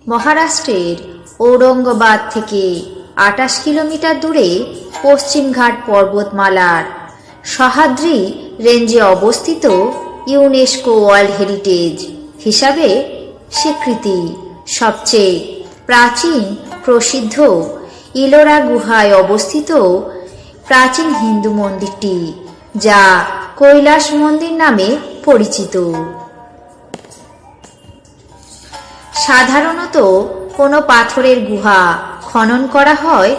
মহারাষ্ট্রের ঔরঙ্গাবাদ থেকে ২৮ কিলোমিটার দূরে পশ্চিমঘাট পর্বতমালার সহ্যাদ্রি রেঞ্জে অবস্থিত ইউনেস্কো ওয়ার্ল্ড হেরিটেজ হিসাবে স্বীকৃতি সবচেয়ে প্রাচীন প্রসিদ্ধ ইলোরা গুহায় অবস্থিত প্রাচীন হিন্দু মন্দিরটি, যা কৈলাস মন্দির নামে পরিচিত। সাধারণত কোনো পাথরের গুহা খনন করা হয়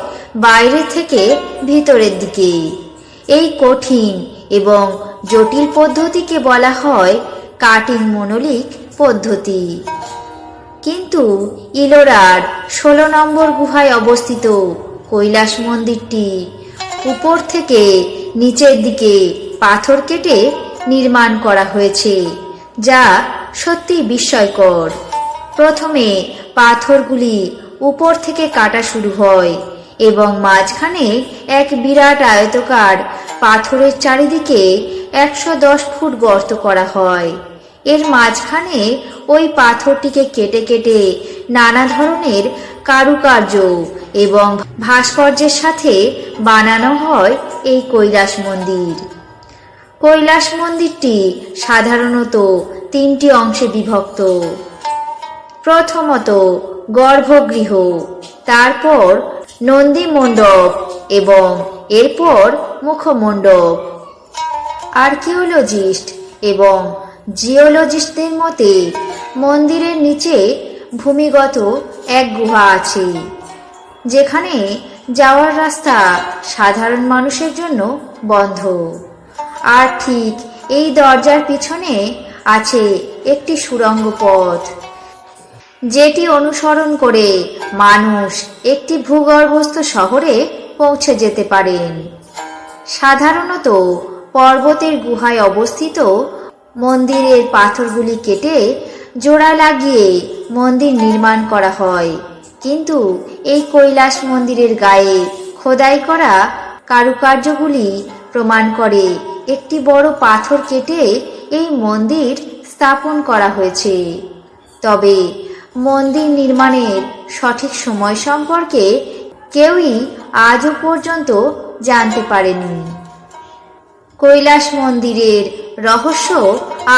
বাইরে থেকে ভিতরের দিকে। এই কঠিন এবং জটিল পদ্ধতিকে বলা হয় কাটিং মনোলিথ পদ্ধতি। কিন্তু ইলোরার ১৬ নম্বর গুহায় অবস্থিত কৈলাস মন্দিরটি উপর থেকে নিচের দিকে পাথর কেটে নির্মাণ করা হয়েছে, যা সত্যি বিস্ময়কর। প্রথমে পাথরগুলি উপর থেকে কাটা শুরু হয় এবং মাঝখানে এক বিরাট আয়তাকার পাথরের চারিদিকে ১১০ ফুট গর্ত করা হয়। এর মাঝখানে ওই পাথরটিকে কেটে কেটে নানা ধরনের কারুকার্য এবং ভাস্কর্যের সাথে বানানো হয় এই কৈলাস মন্দির। কৈলাস মন্দিরটি সাধারণত ৩টি অংশে বিভক্ত। প্রথমত গর্ভগৃহ, তারপর নন্দী মণ্ডপ এবং এরপর মুখমণ্ডপ। আর্কিওলজিস্ট এবং জিওলজিস্টদের মতে মন্দিরের নিচে ভূমিগত এক গুহা আছে, যেখানে যাওয়ার রাস্তা সাধারণ মানুষের জন্য বন্ধ। আর ঠিক এই দরজার পিছনে আছে একটি সুড়ঙ্গ পথ, যেটি অনুসরণ করে মানুষ একটি ভূগর্ভস্থ শহরে পৌঁছে যেতে পারেন। সাধারণত পর্বতের গুহায় অবস্থিত মন্দিরের পাথরগুলি কেটে জোড়া লাগিয়ে মন্দির নির্মাণ করা হয়, কিন্তু এই কৈলাস মন্দিরের গায়ে খোদাই করা কারুকার্যগুলি প্রমাণ করে একটি বড় পাথর কেটে এই মন্দির স্থাপন করা হয়েছে। তবে মন্দির নির্মাণের সঠিক সময় সম্পর্কে কেউই আজও পর্যন্ত জানতে পারেনি। কৈলাস মন্দিরের রহস্য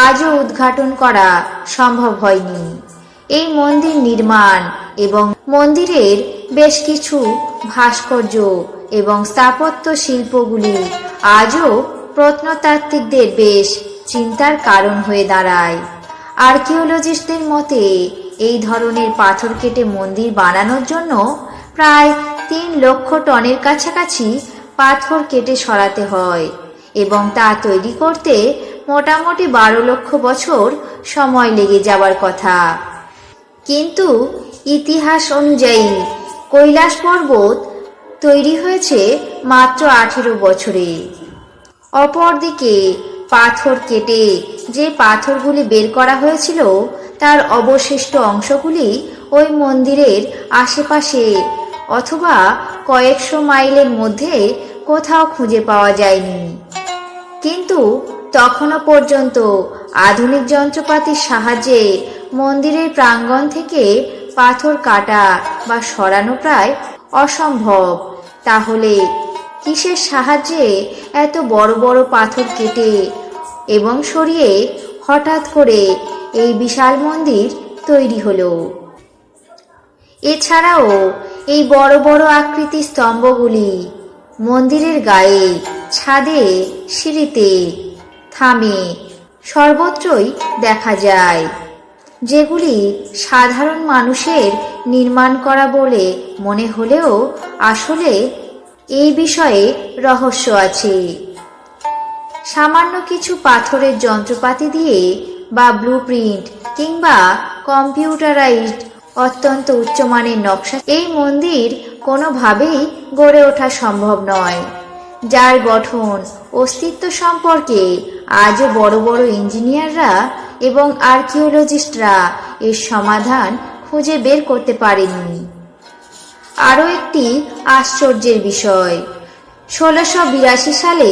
আজও উদ্ঘাটন করা সম্ভব হয়নি। এই মন্দির নির্মাণ এবং মন্দিরের বেশ কিছু ভাস্কর্য এবং স্থাপত্য শিল্পগুলি আজও প্রত্নতাত্ত্বিকদের বেশ চিন্তার কারণ হয়ে দাঁড়ায়। আর্কিওলজিস্টদের মতে এই ধরনের পাথর কেটে মন্দির বানানোর জন্য প্রায় ৩ লক্ষ টনের কাছাকাছি পাথর কেটে সরাতে হয় এবং তা তৈরি করতে মোটামুটি ১২ লক্ষ বছর সময় লেগে যাওয়ার কথা। কিন্তু ইতিহাস অনুযায়ী কৈলাস পর্বত তৈরি হয়েছে মাত্র ১৮ বছরে। অপরদিকে পাথর কেটে যে পাথরগুলি বের করা হয়েছিল তার অবশিষ্ট অংশগুলি ওই মন্দিরের আশেপাশে অথবা কয়েকশো মাইলের মধ্যে কোথাও খুঁজে পাওয়া যায়নি। কিন্তু তখনও পর্যন্ত আধুনিক যন্ত্রপাতির সাহায্যে মন্দিরের প্রাঙ্গণ থেকে পাথর কাটা বা সরানো প্রায় অসম্ভব। তাহলে কিসের সাহায্যে এত বড় বড় পাথর কেটে এবং সরিয়ে হঠাৎ করে এই বিশাল মন্দির তৈরি হলো? এছাড়াও এই বড় বড় আকৃতির স্তম্ভগুলি মন্দিরের গায়ে, ছাদে, সিঁড়িতে, থামে সর্বত্রই দেখা যায়, যেগুলি সাধারণ মানুষের নির্মাণ করা বলে মনে হলেও আসলে এই বিষয়ে রহস্য আছে। সামান্য কিছু পাথরের যন্ত্রপাতি দিয়ে বা ব্লুপ্রিন্ট কিংবা কম্পিউটারাইজড অত্যন্ত উচ্চমানের নকশা এই মন্দির কোনোভাবেই গড়ে ওঠা সম্ভব নয়, যার গঠন অস্তিত্ব সম্পর্কে আজও বড় বড় ইঞ্জিনিয়াররা এবং আর্কিওলজিস্টরা এর সমাধান খুঁজে বের করতে পারেনি। আরও একটি আশ্চর্যের বিষয়, ১৬৮২ সালে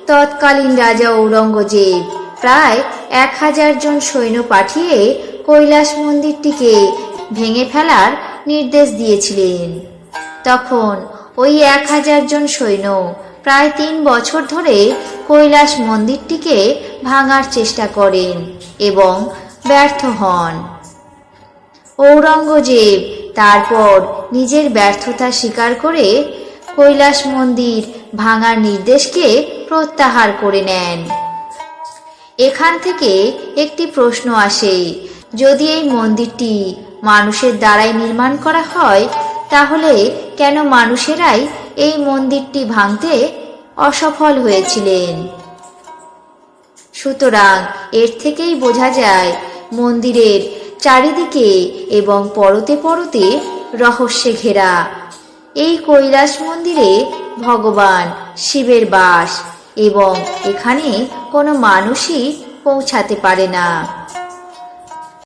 তৎকালীন রাজা ঔরঙ্গজেব প্রায় ১০০০ জন সৈন্য পাঠিয়ে কৈলাস মন্দিরটিকে ভেঙে ফেলার নির্দেশ দিয়েছিলেন। তখন ওই 1000 জন সৈন্য প্রায় 3 বছর ধরে কৈলাস মন্দিরটিকে ভাঙার চেষ্টা করেন এবং ব্যর্থ হন। ঔরঙ্গজেব তারপর নিজের ব্যর্থতা স্বীকার করে কৈলাস মন্দির ভাঙার নির্দেশকে প্রত্যাহার করে নেন। এখান থেকে একটি প্রশ্ন আসে, যদি এই মন্দিরটি মানুষের দ্বারাই নির্মাণ করা হয়, তাহলে কেন মানুষেরাই এই মন্দিরটি ভাঙতে অসফল হয়েছিলেন? সুতরাং এর থেকেই বোঝা যায় মন্দিরের চারিদিকে এবং পরতে পরতে রহস্যে ঘেরা। এই কৈলাস মন্দিরে ভগবান শিবের বাস এবং এখানে কোনো মানুষই পৌঁছাতে পারে না।